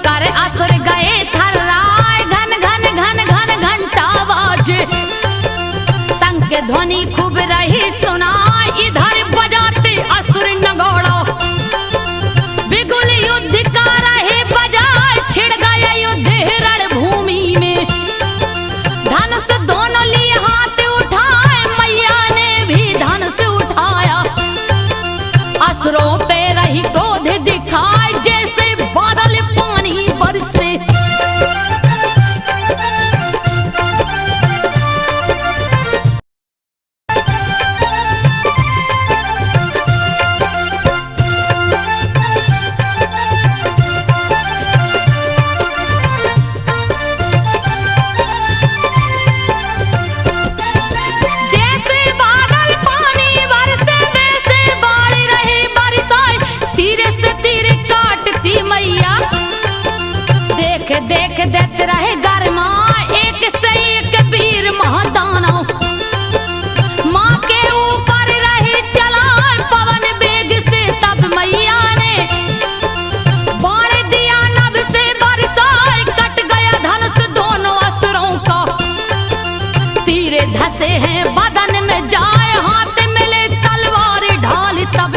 कर असुर गए थर्राए, घन घन घन घन घंटा बाजे, शंख के ध्वनि खूब रही सुनाई, इधर बजाते असुर नगौड़ा, बिगुल युद्ध का रहे बजाए, छिड़ गया युद्ध रणभूमि में, धनुष दोनों लिए हाथ उठाए, मैया ने भी धनुष उठाया, असुरों पे रही क्रोध दिखाए, जैसे बादल पानी बरसे। जैसे बादल पानी बरसे, वैसे बाढ़ रहे बरसाए, तीर से तीर काटती मैया, देख देख देते रहे गरमा, एक से एक वीर महादानव, माँ के ऊपर रहे चला पवन वेग से, तब मैया ने बाण दिया नभ से बरसाए, कट गया धनुष दोनों असुरों का, तीर धसे हैं बदन में जाए, हाथ मिले तलवार ढाल, तब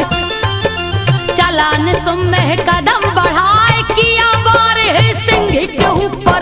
चला निसुम्भ कदम बढ़ाए, किया वार है सिंह के ऊपर।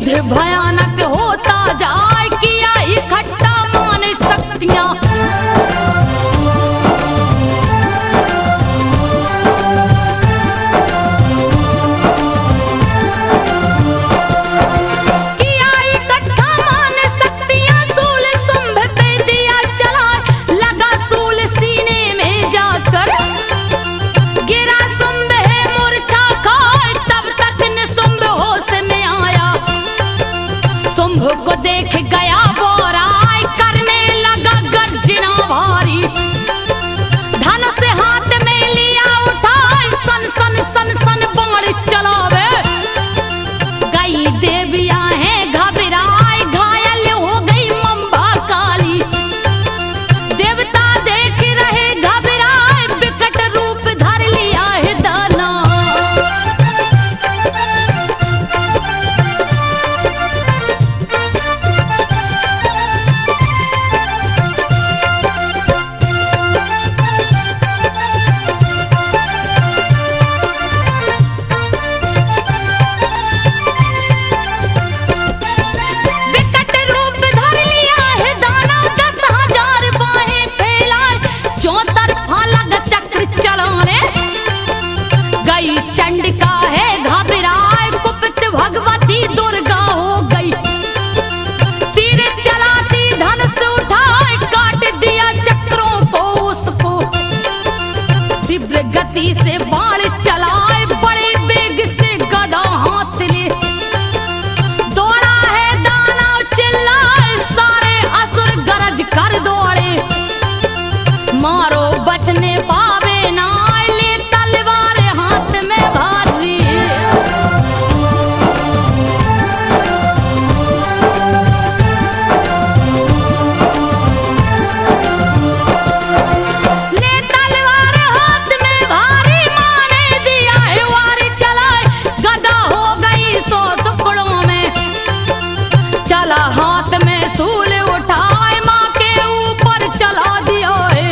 युद्ध भयानक होता जाए, किया इकट्ठा मान शक्तियां। किया इकट्ठा मान शक्तियां, सूल शुंभ पे दिया चला, लगा सूल सीने में जाकर, गिरा शुंभ है मूर्छा खाए, तब तक निशुंभ होश में आया। शुंभ को देख गया बोराई, करने लगा गर्जना भारी, धनुष हाथ में लिया उठाए, सन सन सन सन बाण चलावे। गई देवियां हैं घबराए, घायल हो गई मंबा काली, देवता देख रहे घबराए, विकट रूप धर लिया है दाना। विकट रूप धर लिया है दाना, 10,000 बाहें फैलाए, जो तरफा लगा चक्र चलाने। गई चंडिका है घबराए, कुपित भगवती दुर्गा हो गई, तीर चलाती धनुष उठाए, काट दिया चक्रों को उसको। तीव्र गति से बाण चलाए, बड़े वेग से गदा हाथ ले, दौड़ा है दानव चिल्लाए, सारे असुर गरज कर दौड़े। मारो बचने पावे ना, ले तलवार हाथ में भारी। ले तलवार हाथ में भारी, माने दिया है वार चलाए, गदा हो गई 100 टुकड़ों में। चला हाथ में सूल उठाए, माँ के ऊपर चला दिया है,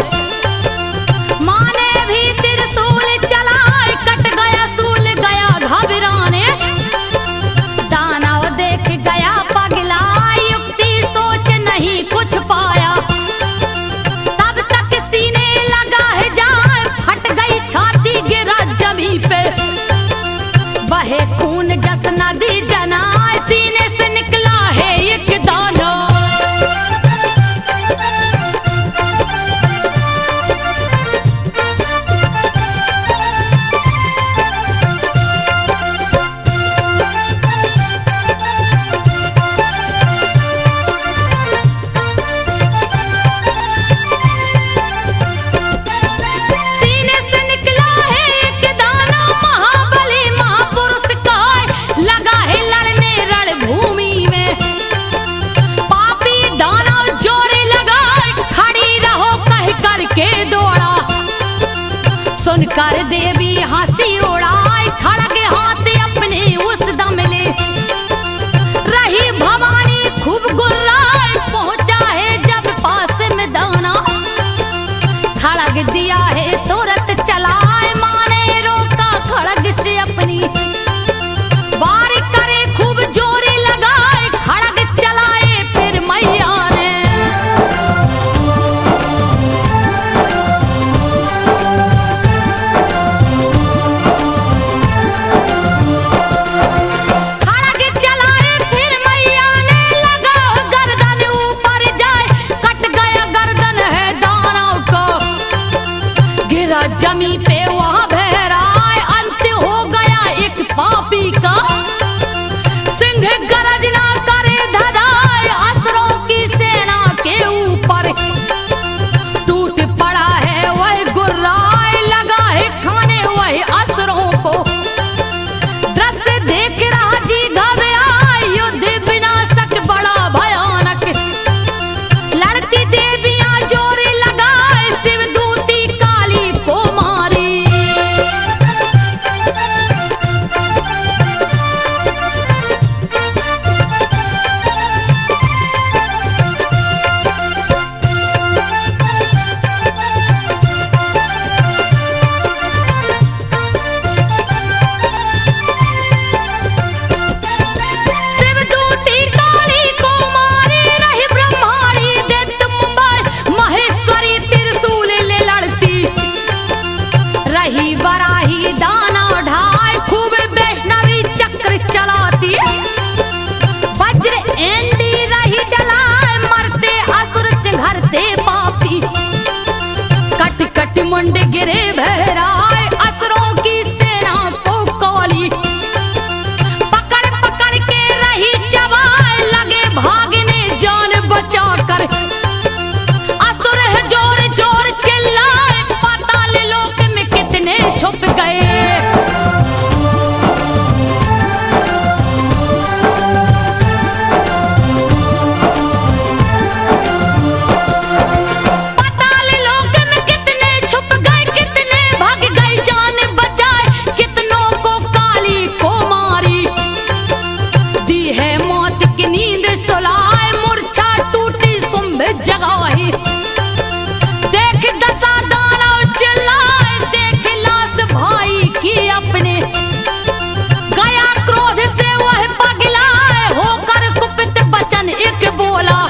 माँ ने भी त्रिशूल चलाए, कट गया सूल गया घबराने। दानव देख गया पगला, युक्ति सोच नहीं कुछ पाया, तब तक सीने लगा है जाए, फट गई छाती गिरा जमीन पे। बहे खून जस नदी जनाए, सीने से निकला है एक दाना। सीने से निकला है एक दाना, महाबली महापुरुष का लगा है लड़ने रणभूमि में। पापी दानव जोरे लगाए, खड़ी रहो कह करके दौड़ा, सुनकर देवी हंसी उड़ाए, खड़ग हाथ अपने उस दम ले। रही भवानी खूब गुर्राए, पहुंचा है जब पास में दाना, खड़ग दिया है तुरंत चलाए, माने रोका खड़ग से अपनी, वार करे खूब जोरे लगाए, खड़ग चलाए फिर मैया ने। दे पापी। कट कट मुंड गिरे बहराए असुरों की सेना को कौली। पकड़ पकड़ के रही चबाए लगे भागने जान बचा कर। असुर है जोर जोर चिल्लाए पाताल लोक में कितने छुप गए। जगाही देख दशा दानव चिल्लाए देख लाश भाई की अपने। गया क्रोध से वह पगलाए होकर कुपित वचन एक बोला।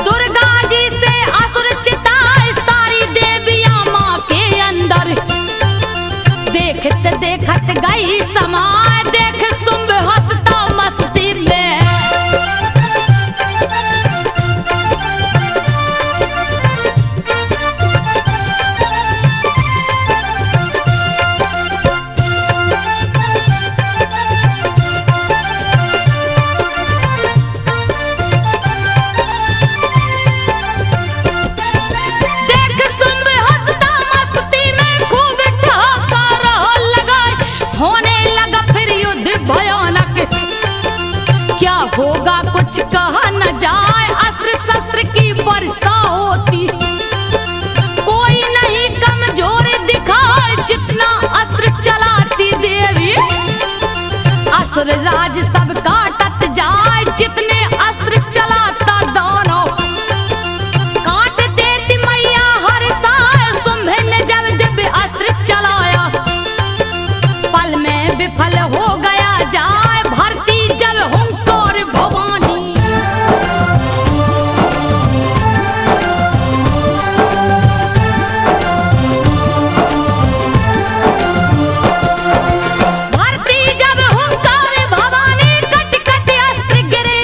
दुर्गा जी से असुर चिताए सारी देवियां मां के अंदर। देखत देखत गई समाए देख शुंभ हंसता मस्ती में। क्या होगा कुछ कहा न जाए अस्त्र शस्त्र की वर्षा होती। कोई नहीं कमजोर दिखाए जितना अस्त्र चलाती देवी। असुर राज सब काटत जाए जितने अस्त्र चलाता दानव। काट देती मैया हर साय शुंभ ने जब दिव्य अस्त्र चलाया। पल में विफल हो गया जाए भरती जब हुंकार भवानी। भरती जब हुंकार भवानी कट कट अस्त्र गिरे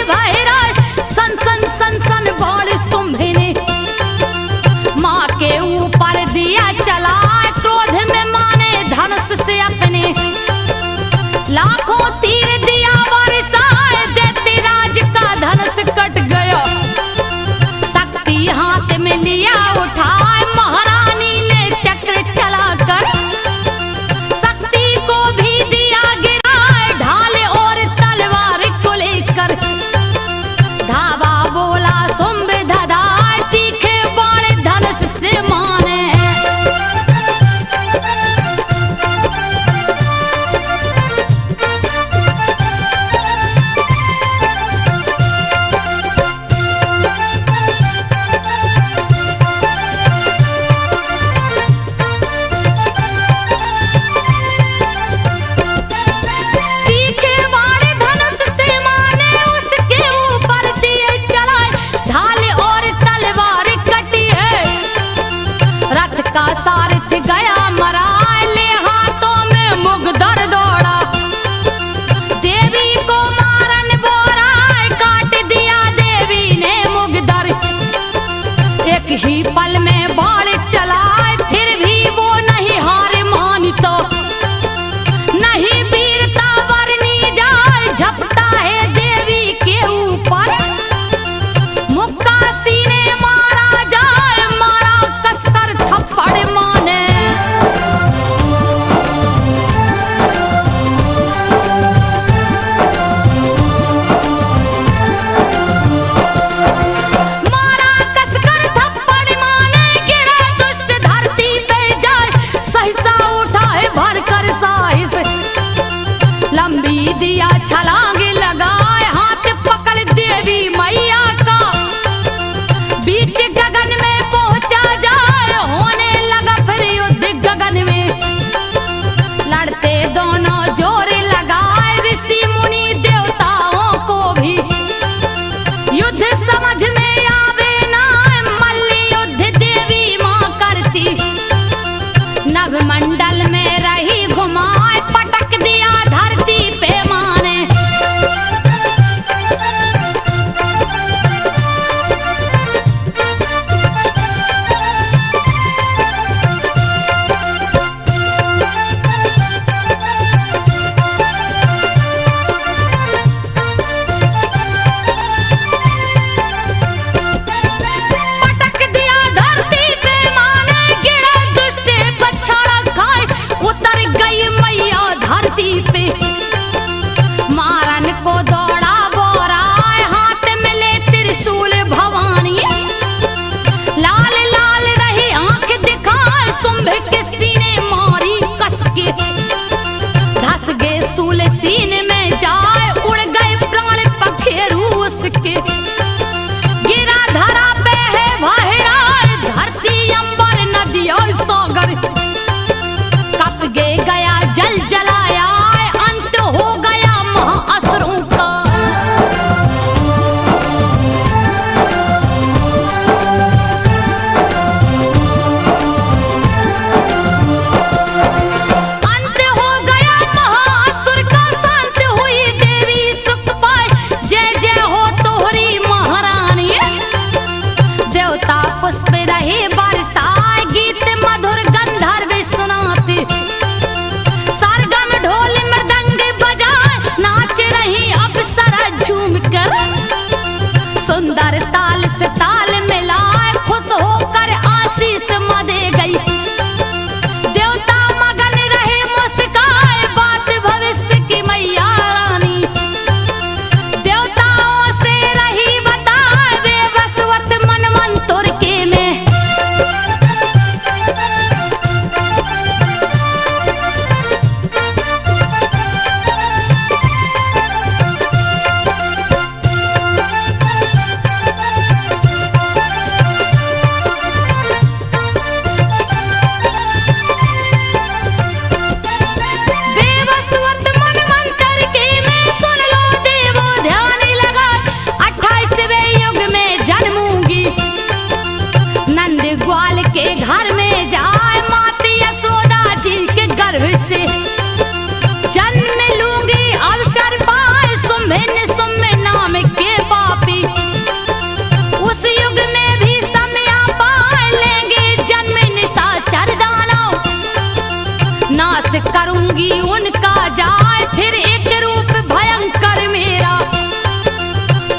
करूंगी उनका जाय, फिर एक रूप भयंकर मेरा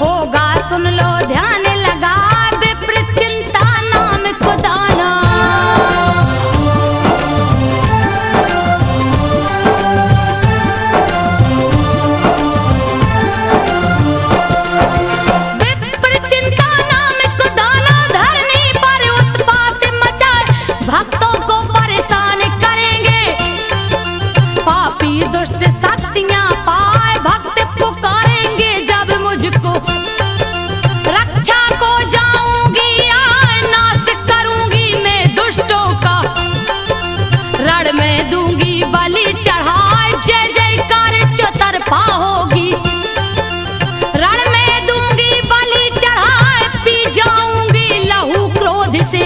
होगा। सुन लो ध्यान लगा, विप्र चिंता नाम को दाना। विप्र चिंता नाम को दाना, धरनी पर उत्पात मचाए, भक्तों को परेशान करेंगे। पापी दुष्ट शक्तियां पाए, भक्त पुकारेंगे जब मुझको। रक्षा को जाऊंगी आय, नाश करूंगी मैं दुष्टों का। रण में दूंगी बलि चढ़ाए, जय जयकार चौतरफा होगी। रण में दूंगी बलि चढ़ाए, पी जाऊंगी लहू क्रोध से।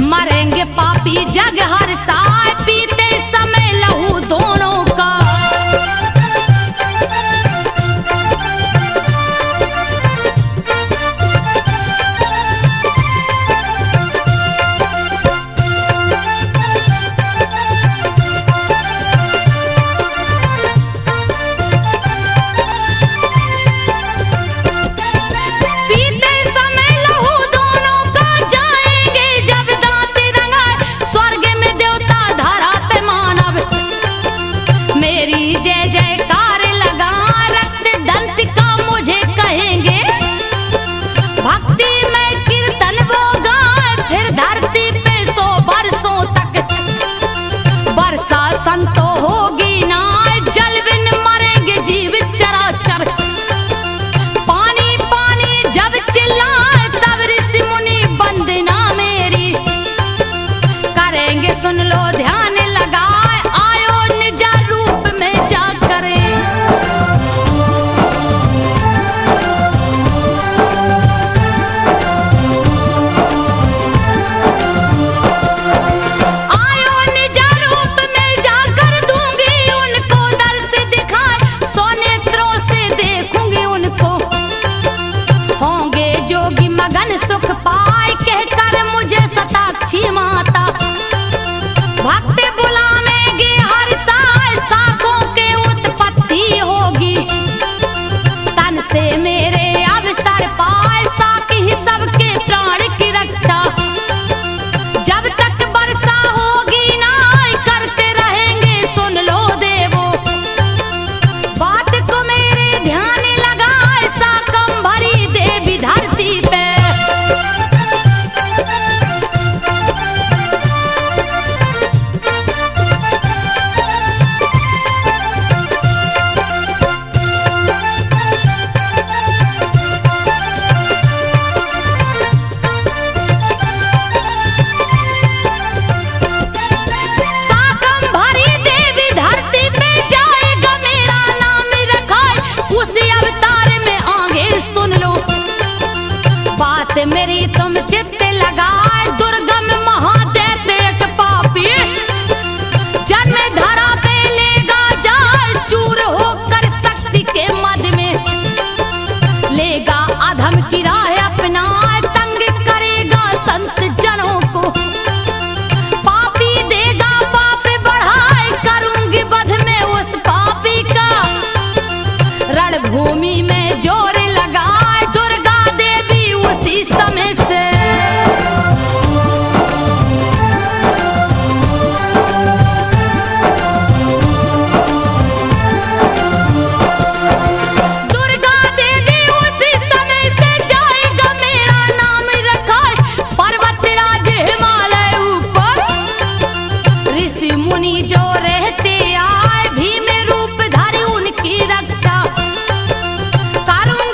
मरेंगे पापी जग हर साय, पीते समय लहू दोनों का। पीते समय लहू दोनों का, जाएंगे जब दांत रंगाए, स्वर्ग में देवता धरा पे मानव। मेरी जय जयकार लगा, रक्त दंत का मुझे कहेंगे। भक्ति में कीर्तन वो गाए, फिर धरती पे 100 वर्षों तक वर्षा संतो होगी ना। जल बिन मरेंगे जीव चराचर। पानी पानी जब चिल्लाए, तब ऋषि मुनि वंदना मेरी करेंगे। सुन लो ध्यान लगाए, आयो निज रूप में जाकर। आयो निज रूप में जाकर, दूंगी उनको दर्श दिखाए, सौ नेत्रों से देखूंगी उनको। होंगे जोगी मगन सुख पाए, कहकर मुझे शताक्षी माता। भक्त बुलावेंगे हर साल, साखों के उत्पत्ति होगी। तन से मेरे अवसर पाए, साख ही सबके प्राण की रक्षा। जब तक वर्षा होगी ना, करते रहेंगे सुन लो देवो। बात को मेरे ध्यान लगाए, साकम भरी देवी धरती पे। साकम भरी देवी धरती पे, जाएगा मेरा नाम रखाए, उसी अवतार में आगे सुन लो। बात मेरी तुम चित्त लगाए, दुर्गम महादैत्य एक पापी, जन्म धरा पे लेगा जाल, चूर होकर शक्ति के मद में। लेगा अधम की राह अपना, तंग करेगा संत जनों को। पापी देगा पाप बढ़ाए, करूंगी वध में उस पापी का। रणभूमि में जोर लगाए, दुर्गा देवी उसी समय से। दुर्गा देवी उसी समय से, जाएगा मेरा नाम रखाए, पर्वत राज हिमालय ऊपर। ऋषि मुनि जो रहते आए, भीम रूप धारी उनकी रक्षा। करूंगी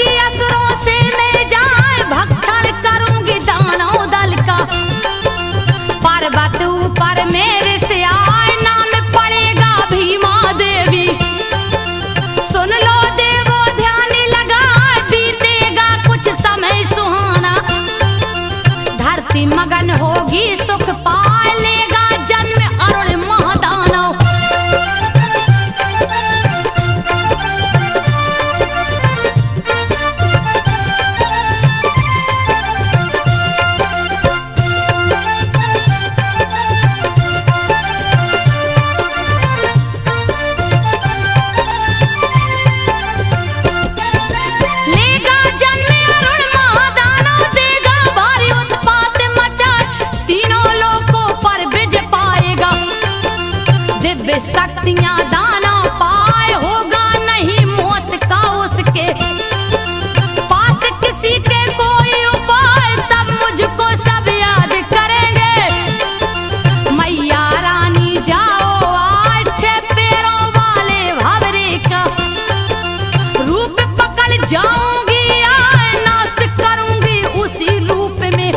जाऊंगी आए नाश करूंगी उसी रूप में,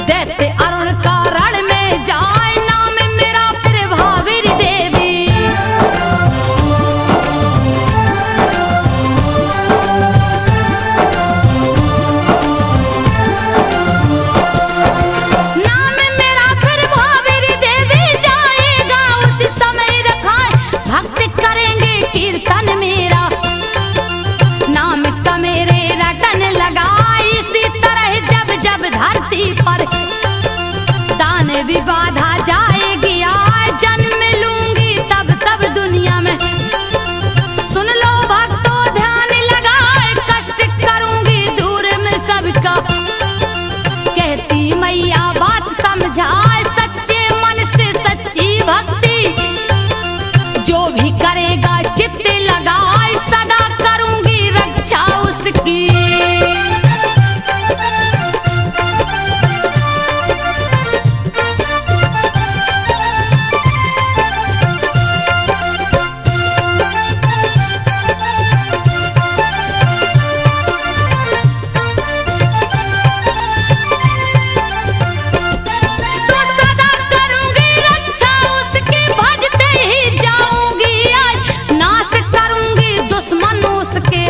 दैत्य अरुण का रण में जाए नाम मेरा प्रभावी देवी। नाम मेरा प्रभावी देवी जाएगा उस समय रखाए, भक्त करेंगे कीर्तन मेरा, नाम का मेरे रटन लगा। इसी तरह जब जब धरती पर दान भी बाधा जाएगी आए, जन्म लूंगी तब तब दुनिया में। सुन लो भक्तों ध्यान लगाए, कष्ट करूंगी दूर में सबका, कहती मैया बात समझाए। सच्चे मन से सच्ची भक्ति जो भी करेगा चित्त लगाए, सदा करूंगी रक्षा उसकी। तो सदा करूंगी रक्षा उसकी, भजते ही जाऊंगी आज, नाश करूंगी दुश्मन उसके,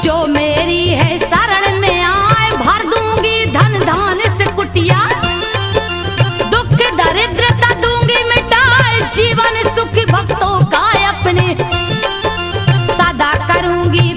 जो मेरी है शरण में आए। भर दूंगी धन धान से कुटिया, दुख दरिद्रता दूंगी मिटाए, जीवन सुखी भक्तों का अपने, सदा करूंगी